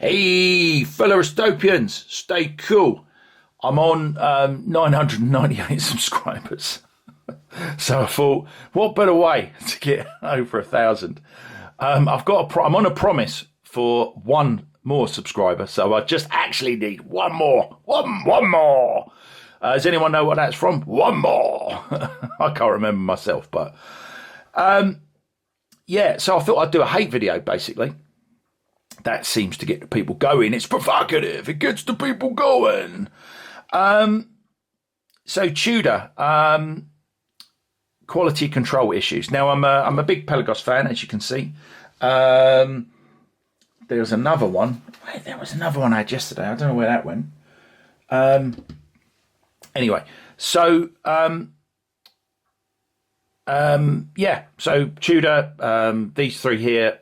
Hey, fellow Estopians, stay cool. I'm on 998 subscribers. So I thought, what better way to get over 1,000? I'm on a promise for one more subscriber, so I just actually need one more. One more. Does anyone know what that's from? One more. I can't remember myself, but yeah. So I thought I'd do a hate video, basically. That seems to get the people going. It's provocative. It gets the people going. So Tudor, quality control issues. Now I'm a big Pelagos fan, as you can see. There's another one. Wait, there was another one I had yesterday. I don't know where that went. Anyway, so yeah. So Tudor, these three here,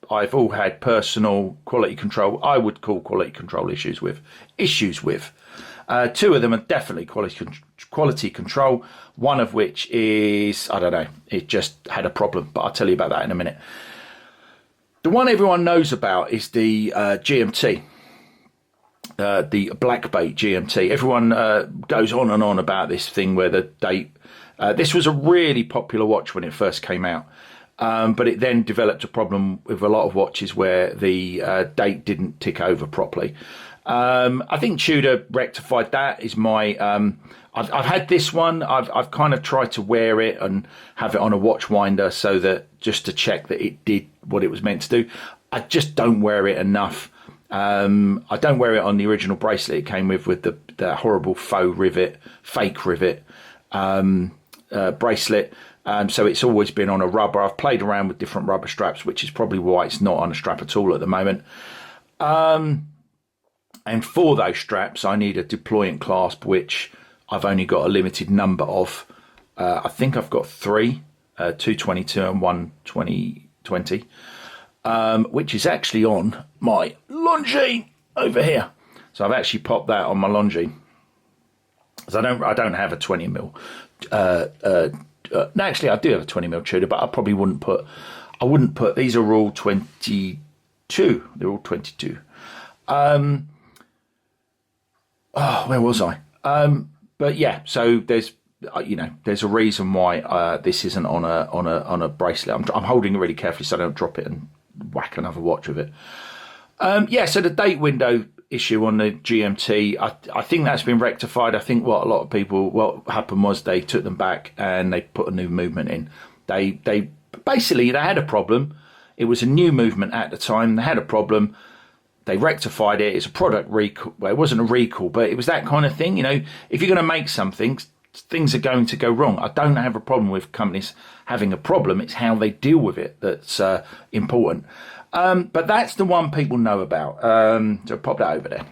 I've all had personal quality control. I would call quality control issues with. Two of them are definitely quality control. One of which is, I don't know, it just had a problem, but I'll tell you about that in a minute. The one everyone knows about is the GMT, the black bait GMT. Everyone goes on and on about this thing where the date. This was a really popular watch when it first came out. But it then developed a problem with a lot of watches where the date didn't tick over properly. I think Tudor rectified that. Is my I've had this one. I've kind of tried to wear it and have it on a watch winder so that just to check that it did what it was meant to do. I just don't wear it enough. I don't wear it on the original bracelet it came with the horrible fake rivet bracelet. So it's always been on a rubber. I've played around with different rubber straps, which is probably why it's not on a strap at all at the moment. And for those straps, I need a deployant clasp, which I've only got a limited number of. I think I've got three, 222 and one 2020, which is actually on my Longines over here. So I've actually popped that on my Longines. So I don't have a 20 mil. No, actually, I do have a 20 mil Tudor, but I probably wouldn't put. These are all 22. They're all 22. Where was I? But yeah, so there's a reason why this isn't on a bracelet. I'm holding it really carefully so I don't drop it and whack another watch with it. Yeah, so the date window issue on the GMT, I think that's been rectified. I think what happened was they took them back and they put a new movement in. They basically had a problem. It was a new movement at the time. They had a problem. They rectified it. It's a product recall. Well, it wasn't a recall, but it was that kind of thing. If you're going to make something, things are going to go wrong. I don't have a problem with companies having a problem. It's how they deal with it that's important. But that's the one people know about. So pop that over there.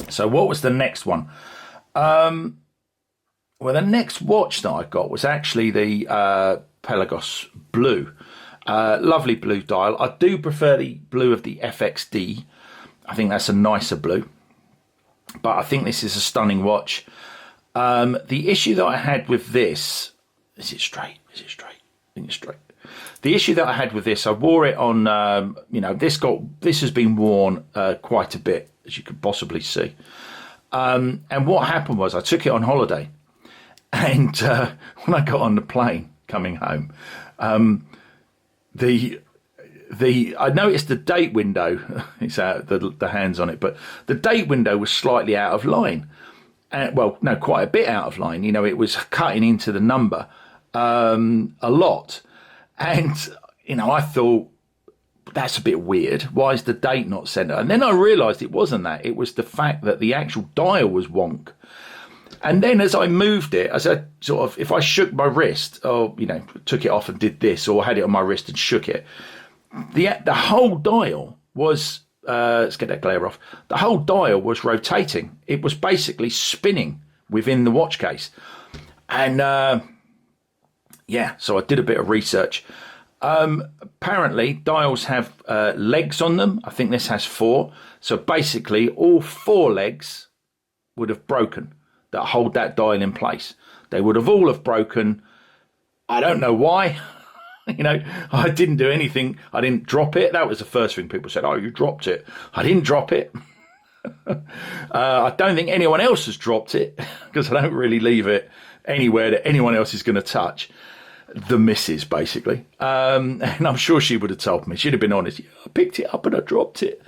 So what was the next one? Well, the next watch that I got was actually the Pelagos Blue. Lovely blue dial. I do prefer the blue of the FXD. I think that's a nicer blue. But I think this is a stunning watch. The issue that I had with this... Is it straight? I think it's straight. The issue that I had with this, I wore it on, this has been worn quite a bit, as you could possibly see. And what happened was I took it on holiday. And when I got on the plane coming home, I noticed the date window, it's out the hands on it, but the date window was slightly out of line. Quite a bit out of line. It was cutting into the number a lot. And, I thought, that's a bit weird. Why is the date not centered? And then I realised it wasn't that. It was the fact that the actual dial was wonk. And then as I moved it, if I shook my wrist or, took it off and did this or had it on my wrist and shook it, the whole dial was, let's get that glare off. The whole dial was rotating. It was basically spinning within the watch case. And, yeah, so I did a bit of research. Apparently, dials have legs on them. I think this has 4. So basically, all 4 legs would have broken that hold that dial in place. They would have all have broken. I don't know why. You know, I didn't do anything. I didn't drop it. That was the first thing people said. Oh, you dropped it. I didn't drop it. I don't think anyone else has dropped it because I don't really leave it anywhere that anyone else is going to touch. The missus, basically. And I'm sure she would have told me. She'd have been honest. I picked it up and I dropped it.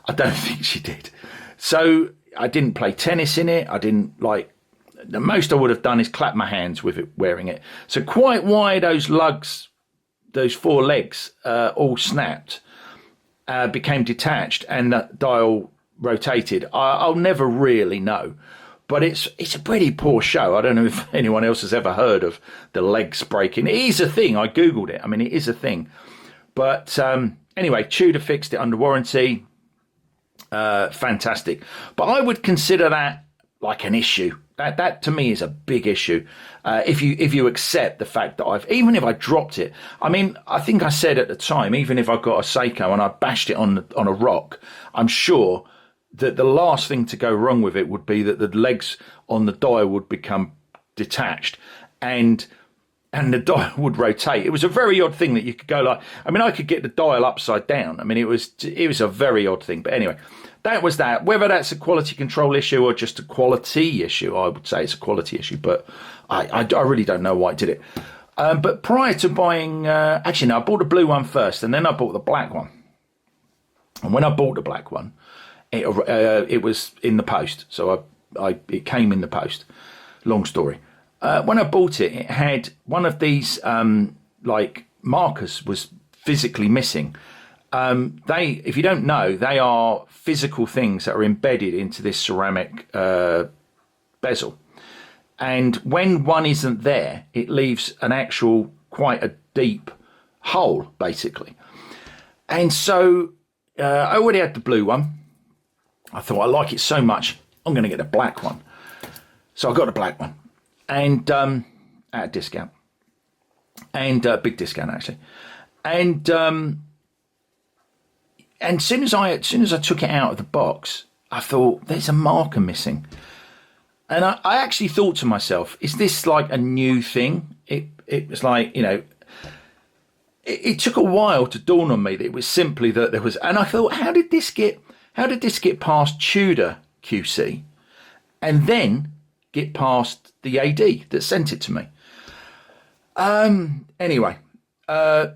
I don't think she did. So I didn't play tennis in it. I didn't the most I would have done is clap my hands with it, wearing it. So quite why those lugs, those 4 legs, all snapped, became detached and the dial rotated. I'll never really know. But it's a pretty poor show. I don't know if anyone else has ever heard of the legs breaking. It is a thing. I Googled it. I mean, it is a thing. But anyway, Tudor fixed it under warranty. Fantastic. But I would consider that like an issue. That to me is a big issue. If you accept the fact that even if I dropped it, I mean, I think I said at the time, even if I got a Seiko and I bashed it on a rock, I'm sure that the last thing to go wrong with it would be that the legs on the dial would become detached and the dial would rotate. It was a very odd thing that you could go I could get the dial upside down. I mean, it was a very odd thing. But anyway, that was that. Whether that's a quality control issue or just a quality issue, I would say it's a quality issue. But I really don't know why I did it. But prior to buying, I bought the blue one first and then I bought the black one. And when I bought the black one, it was in the post, so it came in the post. Long story. When I bought it, it had one of these markers was physically missing. If you don't know, they are physical things that are embedded into this ceramic bezel, and when one isn't there, it leaves an actual quite a deep hole, basically. And so I already had the blue one. I thought, I like it so much, I'm going to get a black one. So I got a black one, and at a discount, and a big discount actually. And as soon as I took it out of the box, I thought, there's a marker missing. And I actually thought to myself, is this like a new thing? It was like, you know, it took a while to dawn on me that it was simply that there was, and I thought, how did this get past Tudor QC and then get past the AD that sent it to me? Anyway, I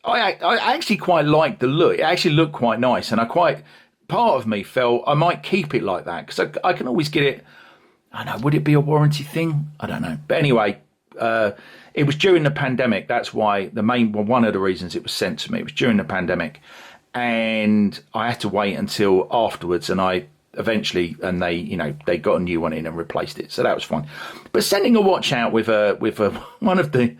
actually quite liked the look. It actually looked quite nice, and part of me felt I might keep it like that because I can always get it. I don't know, would it be a warranty thing? I don't know. But anyway, it was during the pandemic. That's why one of the reasons it was sent to me. It was during the pandemic. And I had to wait until afterwards, and they got a new one in and replaced it, so that was fine. But sending a watch out with one of the,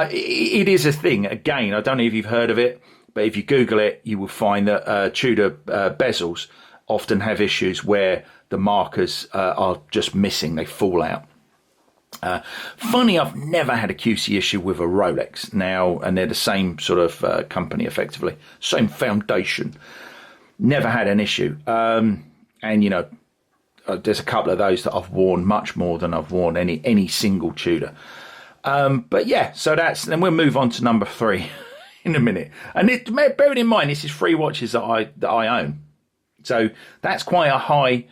it is a thing. Again, I don't know if you've heard of it, but if you Google it, you will find that Tudor bezels often have issues where the markers are just missing; they fall out. Funny, I've never had a QC issue with a Rolex now, and they're the same sort of company, effectively, same foundation. Never had an issue, and you know, there's a couple of those that I've worn much more than I've worn any single Tudor. But yeah, so then we'll move on to number 3 in a minute. And bearing in mind, this is 3 watches that I own, so that's quite a high.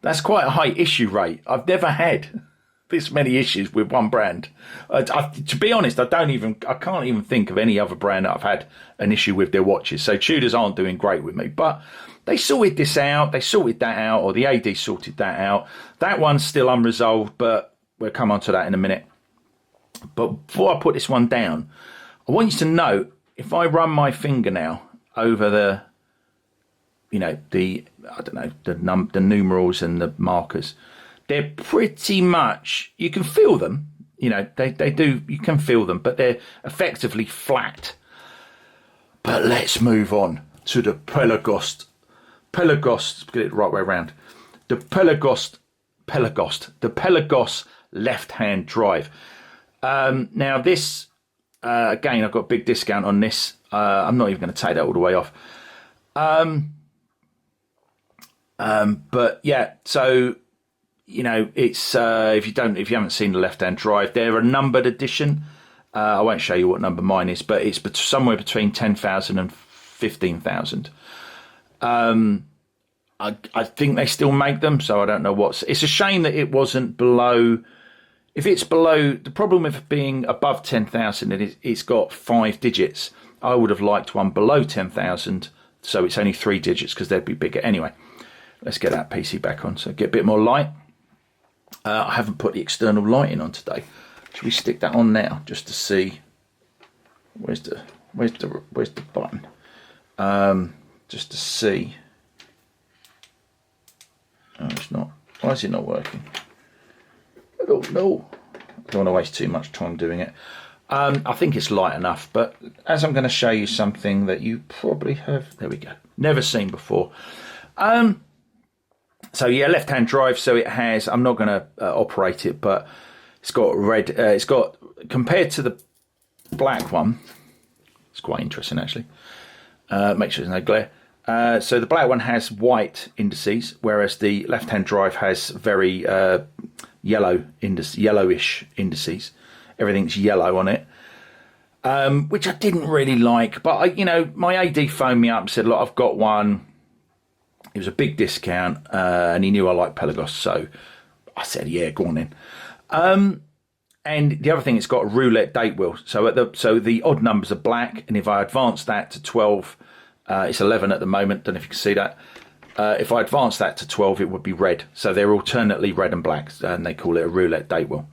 That's quite a high issue rate. I've never had this many issues with one brand. To be honest, I can't even think of any other brand that I've had an issue with their watches. So Tudors aren't doing great with me, but they sorted this out. They sorted that out, or the AD sorted that out. That one's still unresolved, but we'll come on to that in a minute. But before I put this one down, I want you to know, if I run my finger now over the numerals and the markers, they're pretty much, you can feel them, you can feel them, but they're effectively flat. But let's move on to the Pelagos, get it the right way around, the Pelagos left-hand drive. Now this, again, I've got a big discount on this. I'm not even going to take that all the way off. But yeah, so you know, it's if you haven't seen the left-hand drive, they're a numbered edition. I won't show you what number mine is, but it's somewhere between 10,000 and 15,000. I think they still make them, so I don't know what's. It's a shame that it wasn't below. If it's below, the problem with being above 10,000 is it's got 5 digits. I would have liked one below 10,000, so it's only 3 digits because they'd be bigger. Anyway, let's get that PC back on, so get a bit more light. I haven't put the external lighting on today. Should we stick that on now just to see? Where's the button? Just to see. Oh, it's not. Why is it not working? I don't know. I don't want to waste too much time doing it. I think it's light enough, but as I'm going to show you something that you probably have, there we go, never seen before. So yeah, left-hand drive. So it has. I'm not going to operate it, but it's got red. It's got, compared to the black one. It's quite interesting actually. Make sure there's no glare. So the black one has white indices, whereas the left-hand drive has very yellowish indices. Everything's yellow on it, which I didn't really like. But my AD phoned me up and said, "Look, I've got one. It was a big discount, and he knew I liked Pelagos, so I said, yeah, go on in." And the other thing, it's got a roulette date wheel. So the odd numbers are black, and if I advance that to 12, it's 11 at the moment. Don't know if you can see that. If I advance that to 12, it would be red. So they're alternately red and black, and they call it a roulette date wheel.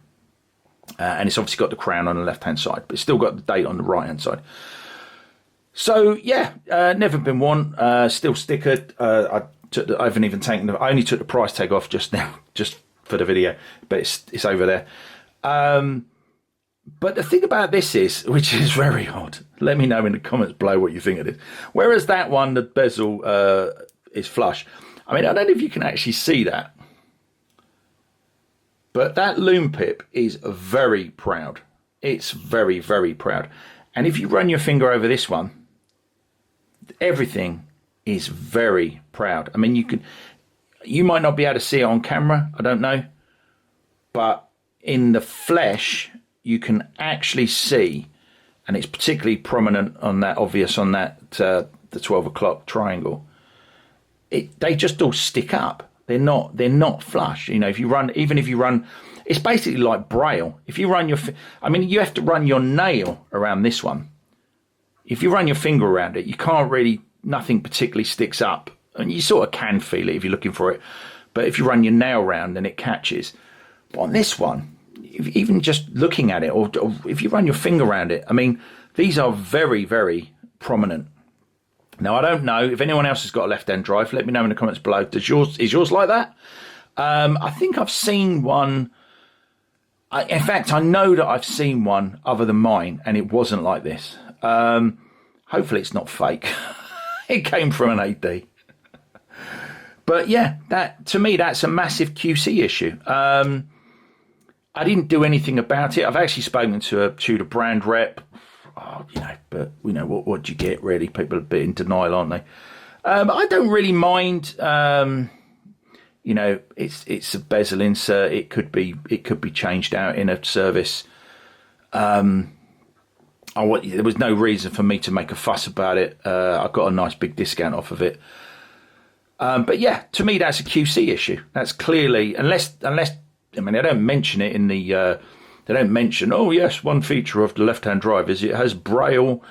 And it's obviously got the crown on the left-hand side, but it's still got the date on the right-hand side. So yeah, never been one. Still stickered. I haven't even taken I only took the price tag off just now, just for the video, but it's over there. But the thing about this is, which is very odd, let me know in the comments below what you think of it. Whereas that one, the bezel is flush. I mean, I don't know if you can actually see that, but that loom pip is very proud. It's very, very proud. And if you run your finger over this one, everything is very proud. I mean, you might not be able to see it on camera, I don't know, but in the flesh you can actually see, and it's particularly prominent on that, obvious on that the 12 o'clock triangle. They just all stick up. They're not flush. If you run, it's basically like braille. If you run you have to run your nail around this one. If you run your finger around it, you can't really, nothing particularly sticks up. And you sort of can feel it if you're looking for it. But if you run your nail around, then it catches. But on this one, even just looking at it, or if you run your finger around it, I mean, these are very, very prominent. Now, I don't know if anyone else has got a left-hand drive. Let me know in the comments below. Is yours like that? I think I've seen one. In fact, I know that I've seen one other than mine, and it wasn't like this. Hopefully it's not fake. It came from an AD. But yeah, to me, that's a massive QC issue. I didn't do anything about it. I've actually spoken to a Tudor brand rep. But what do you get, really? People are a bit in denial, aren't they? I don't really mind. It's a bezel insert. It could be changed out in a service. There was no reason for me to make a fuss about it. I got a nice big discount off of it. But yeah, to me, that's a QC issue. That's clearly, unless I mean, they don't mention it in the. They don't mention, oh yes, one feature of the left-hand drive is it has braille.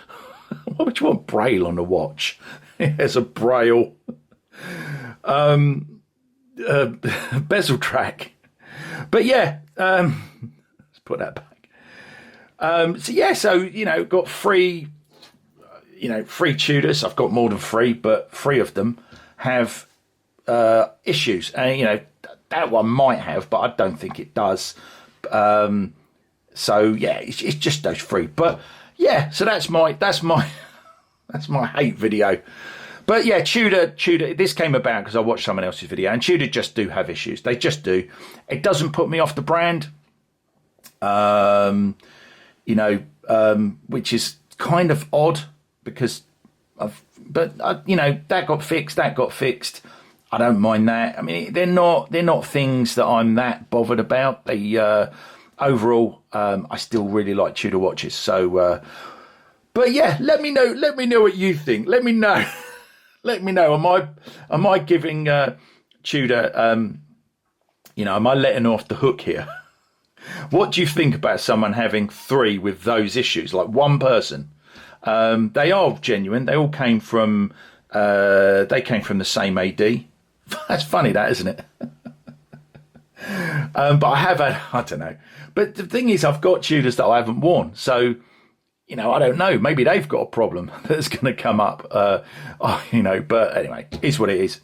Why would you want braille on the watch? It has a braille bezel track. But yeah, let's put that back. So got three Tudors. I've got more than 3, but 3 of them have issues, and that one might have, but I don't think it does. So yeah, it's just those 3. But yeah, so that's my hate video. But yeah, Tudor. This came about because I watched someone else's video, and Tudor just do have issues. They just do. It doesn't put me off the brand. Which is kind of odd because that got fixed. I don't mind that. I mean, they're not things that I'm that bothered about. They overall, I still really like Tudor watches. So, but yeah, let me know. Let me know what you think. Let me know. Let me know. Am I giving Tudor? Am I letting off the hook here? What do you think about someone having 3 with those issues? Like one person. They are genuine. They all came from. They came from the same AD. That's funny, that, isn't it? But I have had. I don't know. But the thing is, I've got Tudors that I haven't worn. So, I don't know. Maybe they've got a problem that's going to come up. But anyway, it's what it is.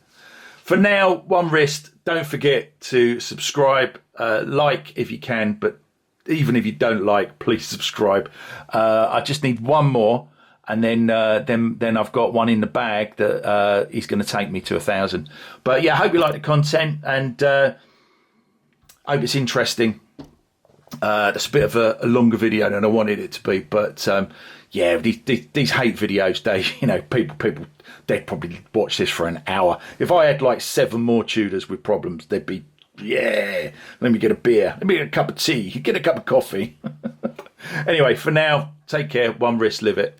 For now, one wrist. Don't forget to subscribe, like if you can, but even if you don't like, please subscribe. I just need one more, and then I've got one in the bag that is going to take me to 1,000. But yeah, I hope you like the content, and hope it's interesting. That's a bit of a longer video than I wanted it to be, but yeah, these hate videos, people they'd probably watch this for an hour. If I had like 7 more Tudors with problems, they'd be, yeah, let me get a beer, let me get a cup of tea, get a cup of coffee. Anyway, for now, take care, one wrist, live it.